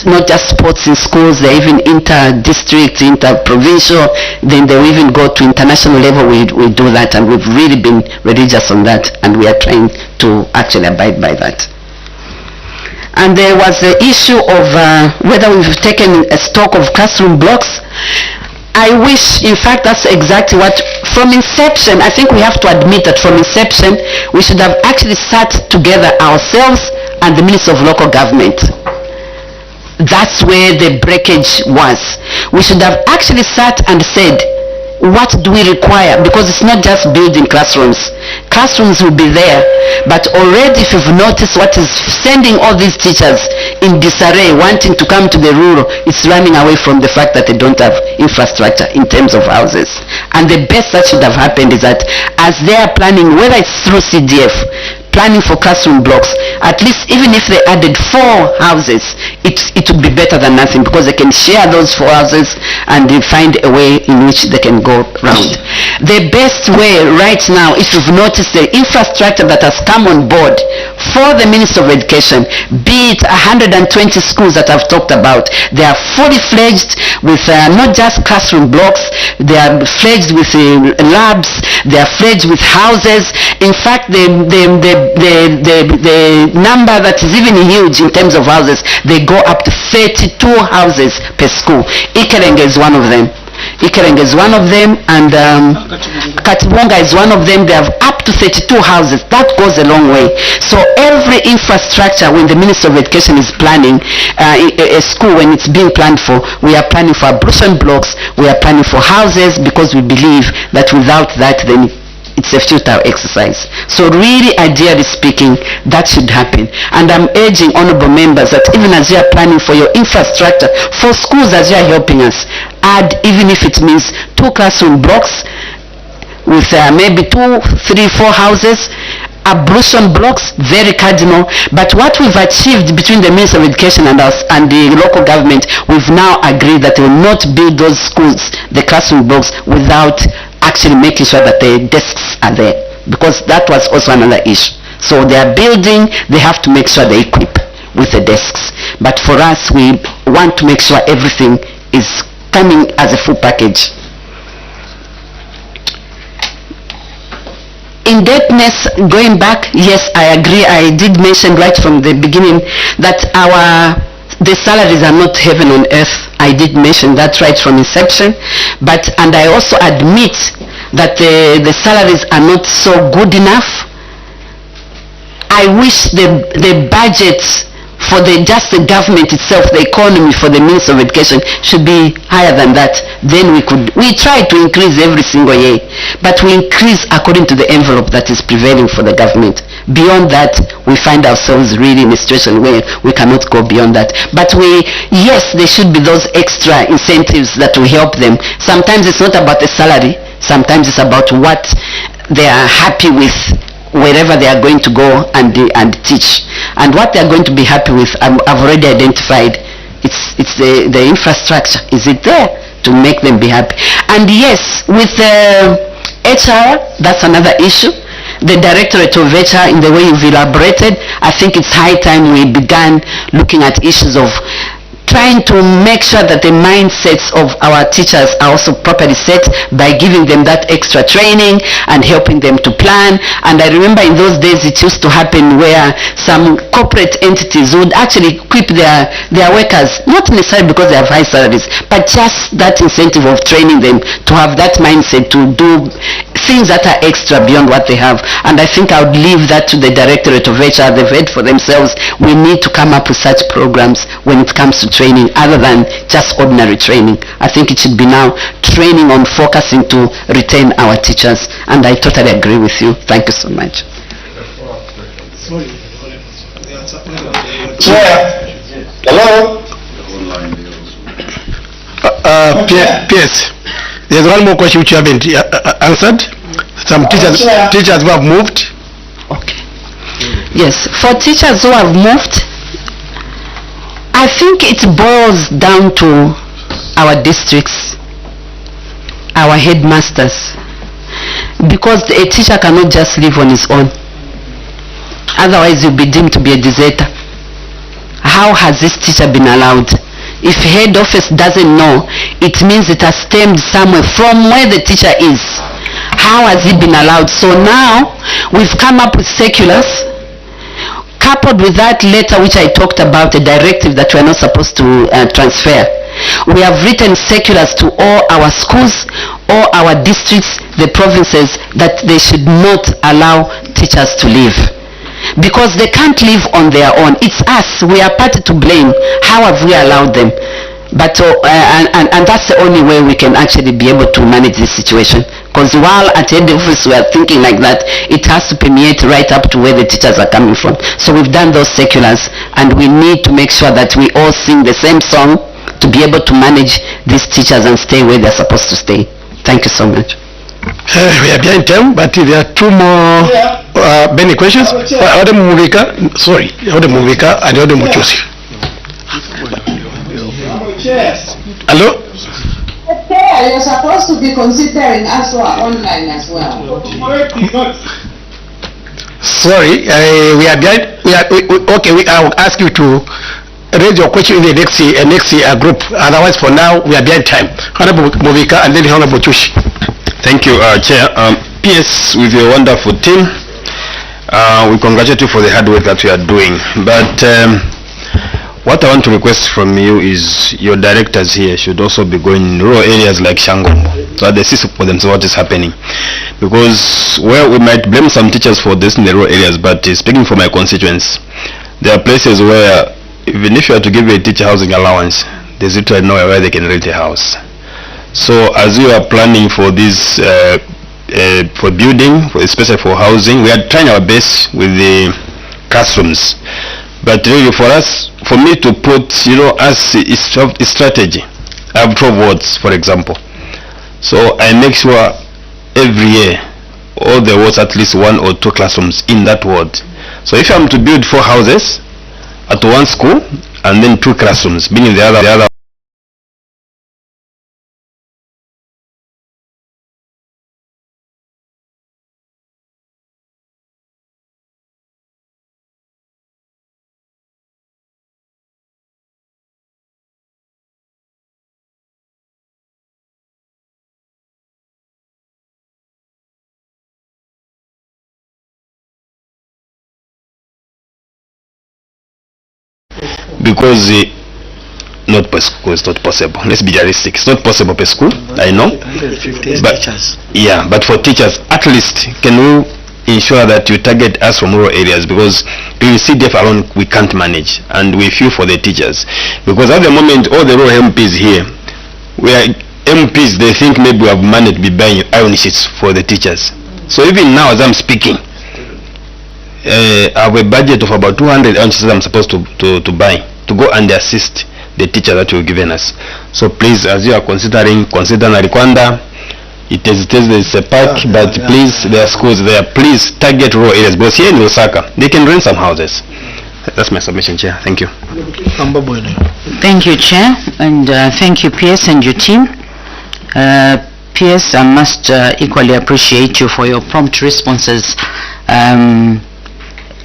not just sports in schools, they're even inter-district, inter-provincial, then they will even go to international level. We do that, and we've really been religious on that, and we are trying to actually abide by that. And there was the issue of whether we've taken a stock of classroom blocks. I wish, in fact, that's exactly what, from inception, I think we have to admit that from inception, we should have actually sat together ourselves and the Minister of Local Government. That's where the breakage was. We should have actually sat and said, what do we require? Because it's not just building classrooms. Classrooms will be there, but already if you've noticed what is sending all these teachers in disarray, wanting to come to the rural, it's running away from the fact that they don't have infrastructure in terms of houses. And the best that should have happened is that as they are planning, whether it's through CDF, planning for classroom blocks, at least even if they added 4 houses, it would be better than nothing, because they can share those 4 houses and they find a way in which they can go round. The best way right now, if you've noticed the infrastructure that has come on board for the Minister of Education, be it 120 schools that I've talked about, they are fully fledged with not just classroom blocks, they are fledged with labs, they are fledged with houses. In fact, the number that is even huge in terms of houses, they go up to 32 houses per school. Ikerenge is one of them. Ikerenge is one of them, and Katibunga is one of them. They have up to 32 houses. That goes a long way. So every infrastructure, when the Minister of Education is planning a school, when it's being planned for, we are planning for ablution blocks, we are planning for houses, because we believe that without that, then it's a futile exercise. So really, ideally speaking, that should happen. And I'm urging honorable members that even as you are planning for your infrastructure, for schools as you are helping us, add, even if it means 2 classroom blocks with maybe 2, 3, 4 houses, ablution blocks, very cardinal. But what we've achieved between the Minister of Education and us and the local government, we've now agreed that they will not build those schools, the classroom blocks, without actually making sure that the desks are there, because that was also another issue. So they are building, they have to make sure they equip with the desks. But for us, we want to make sure everything is coming as a full package. Indebtedness, going back, yes, I agree. I did mention right from the beginning that the salaries are not heaven on earth. I did mention that right from inception. And I also admit that the salaries are not so good enough. I wish the budgets for just the government itself, the economy for the Minister of Education should be higher than that. Then we try to increase every single year, but we increase according to the envelope that is prevailing for the government. Beyond that, we find ourselves really in a situation where we cannot go beyond that. But yes, there should be those extra incentives that will help them. Sometimes it's not about the salary, sometimes it's about what they are happy with wherever they are going to go and teach. And what they are going to be happy with, I've already identified. It's the infrastructure. Is it there to make them be happy? And yes, with HR, that's another issue. The Directorate of HR, in the way you've elaborated, I think it's high time we began looking at issues of trying to make sure that the mindsets of our teachers are also properly set by giving them that extra training and helping them to plan. And I remember in those days it used to happen where some corporate entities would actually equip their workers, not necessarily because they have high salaries, but just that incentive of training them to have that mindset to do things that are extra beyond what they have. And I think I would leave that to the Directorate of HR. They've heard for themselves. We need to come up with such programs when it comes to training, other than just ordinary training. I think it should be now training on focusing to retain our teachers. And I totally agree with you. Thank you so much. Hello? PS, there's one more question which you haven't answered. Some teachers who have moved. Okay. Yes, for teachers who have moved, I think it boils down to our districts, our headmasters, because a teacher cannot just live on his own. Otherwise, you'll be deemed to be a deserter. How has this teacher been allowed? If head office doesn't know, it means it has stemmed somewhere from where the teacher is. How has he been allowed? So now, we've come up with circulars, coupled with that letter which I talked about, a directive that we are not supposed to transfer. We have written circulars to all our schools, all our districts, the provinces, that they should not allow teachers to leave. Because they can't live on their own. It's us. We are party to blame. How have we allowed them? But and that's the only way we can actually be able to manage this situation. Because while at head office we are thinking like that, it has to permeate right up to where the teachers are coming from. So we've done those circulars, and we need to make sure that we all sing the same song to be able to manage these teachers and stay where they're supposed to stay. Thank you so much. We are behind time, but there are two more many questions. Ode Muvika, sorry, Ode Muvika and Ode Muchusi. Hello? You're supposed to be considering us who are online as well. Sorry, we are behind. I will ask you to raise your question in the next group. Otherwise, for now, we are behind time. Honorable Muvika and then Honorable Chushi. Thank you, Chair. PS, with your wonderful team, we congratulate you for the hard work that you are doing. But what I want to request from you is your directors here should also be going in rural areas like Shangombo, so that they see for themselves what is happening. Because where we might blame some teachers for this in the rural areas, but speaking for my constituents, there are places where even if you are to give a teacher housing allowance, there's literally nowhere where they can rent a house. So as you are planning for this, for building, especially for housing, we are trying our best with the classrooms. But really for us, for me to put, as a strategy, I have 12 wards, for example. So I make sure every year, all the wards at least 1 or 2 classrooms in that ward. So if I'm to build 4 houses at one school, and then 2 classrooms, meaning the other because not per school is not possible. Let's be realistic. It's not possible per school, I know. But yeah, but for teachers, at least can we ensure that you target us from rural areas, because PVCDF alone we can't manage, and we feel for the teachers, because at the moment all the rural MPs here, we are MPs, they think maybe we have managed to be buying iron sheets for the teachers. So even now as I'm speaking, I have a budget of about 200 iron sheets I'm supposed to buy to go and assist the teacher that you've given us. So please, as you are consider Narikwanda, it is a park, but please, there are schools there. Please target rural areas, because here in Osaka, they can rent some houses. That's my submission, Chair. Thank you. Thank you, Chair, and thank you, PS and your team. PS, I must equally appreciate you for your prompt responses.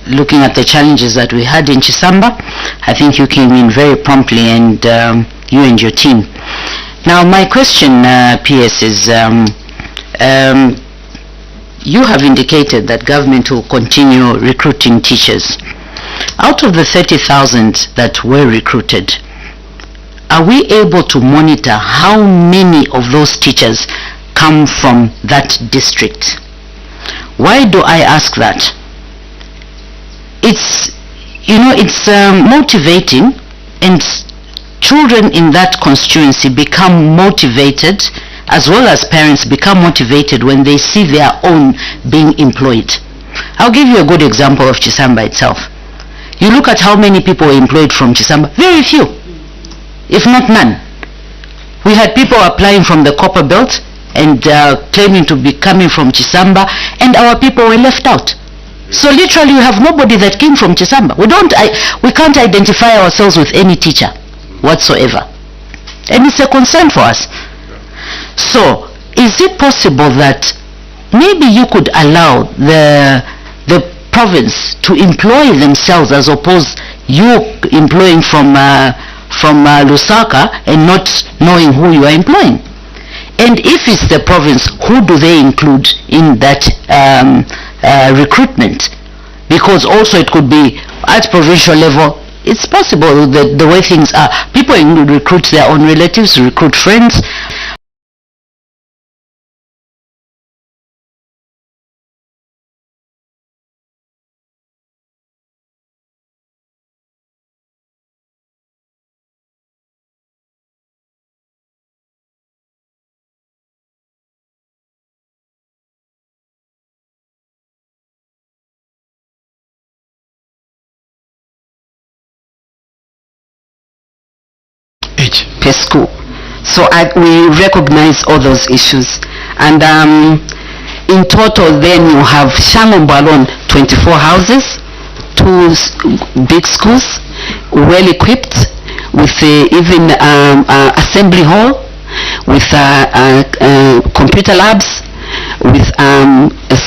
Looking at the challenges that we had in Chisamba, I think you came in very promptly, and you and your team. Now my question, PS, is you have indicated that government will continue recruiting teachers. Out of the 30,000 that were recruited, are we able to monitor how many of those teachers come from that district. Why do I ask that? It's, it's motivating, and children in that constituency become motivated, as well as parents become motivated when they see their own being employed. I'll give you a good example of Chisamba itself. You look at how many people were employed from Chisamba, very few, if not none. We had people applying from the Copper Belt and claiming to be coming from Chisamba, and our people were left out. So literally we have nobody that came from Chisamba. We can't identify ourselves with any teacher whatsoever. And it's a concern for us. So is it possible that maybe you could allow the province to employ themselves, as opposed you employing from Lusaka and not knowing who you are employing? And if it's the province, who do they include in that recruitment? Because also it could be at provincial level. It's possible that the way things are, people recruit their own relatives, recruit friends. Per school. So we recognize all those issues. And in total then you have Shangombo alone, 24 houses, 2 big schools, well equipped, with even assembly hall, with computer labs, with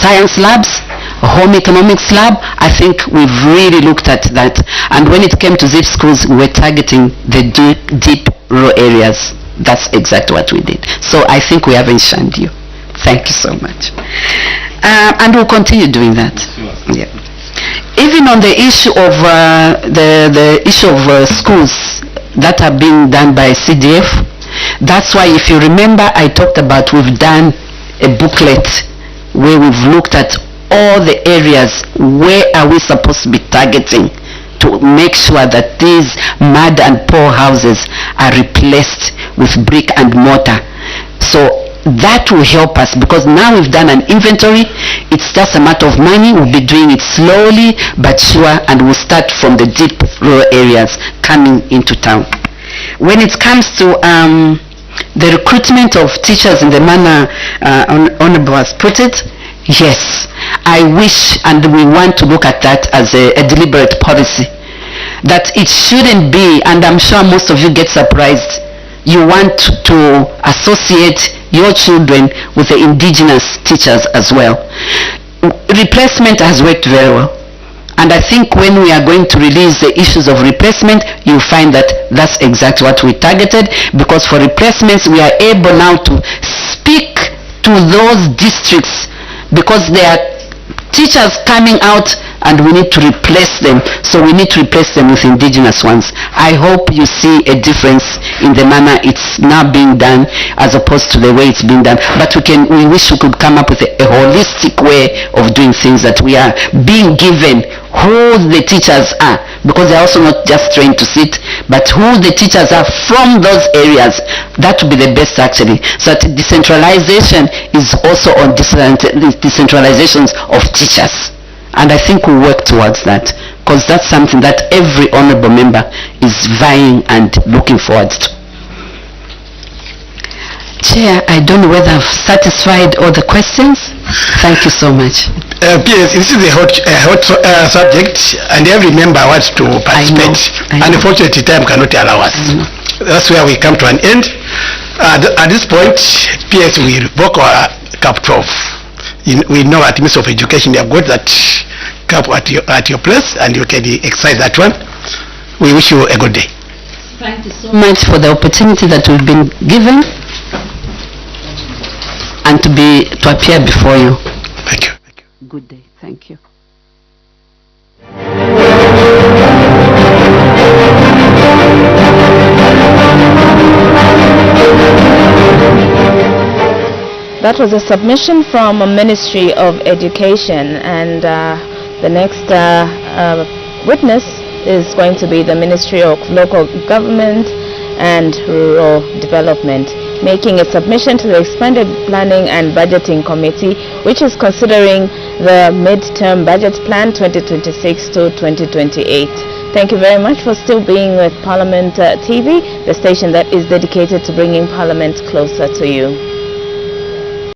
science labs, home economics lab. I think we've really looked at that. And when it came to ZIP schools, we were targeting the deep rural areas. That's exactly what we did. So I think we haven't shunned you. Thank you so much. And we'll continue doing that. Yeah. Even on the issue of the issue of schools that are being done by CDF, that's why, if you remember, I talked about we've done a booklet where we've looked at all the areas where are we supposed to be targeting to make sure that these mud and poor houses are replaced with brick and mortar. So that will help us, because now we've done an inventory. It's just a matter of money. We'll be doing it slowly but sure, and we'll start from the deep rural areas coming into town. When it comes to the recruitment of teachers in the manner Honorable has put it, yes, I wish, and we want to look at that as a deliberate policy, that it shouldn't be, and I'm sure most of you get surprised, you want to associate your children with the indigenous teachers as well. Replacement has worked very well. And I think when we are going to release the issues of replacement, you'll find that that's exactly what we targeted, because for replacements we are able now to speak to those districts, because there are teachers coming out and we need to replace them. So we need to replace them with indigenous ones. I hope you see a difference in the manner it's now being done as opposed to the way it's being done. But we wish we could come up with a holistic way of doing things, that we are being given who the teachers are, because they're also not just trained to sit, but who the teachers are from those areas. That would be the best, actually. So that decentralization is also on decentralizations of teachers. And I think we work towards that, because that's something that every honorable member is vying and looking forward to. Chair, I don't know whether I've satisfied all the questions. Thank you so much. Yes, this is a hot subject, and every member wants to participate. I know. Unfortunately, time cannot allow us. That's where we come to an end. At this point, PS will revoke our CAP 12. We know at Ministry of Education you have got that CAP at your place, and you can exercise that one. We wish you a good day. Thank you so much for the opportunity that we've been given, and to appear before you. Thank you. Good day. Thank you. That was a submission from a Ministry of Education, and the next witness is going to be the Ministry of Local Government and Rural Development, making a submission to the Expanded Planning and Budgeting Committee, which is considering the mid-term budget plan 2026 to 2028. Thank you very much for still being with Parliament TV, the station that is dedicated to bringing Parliament closer to you.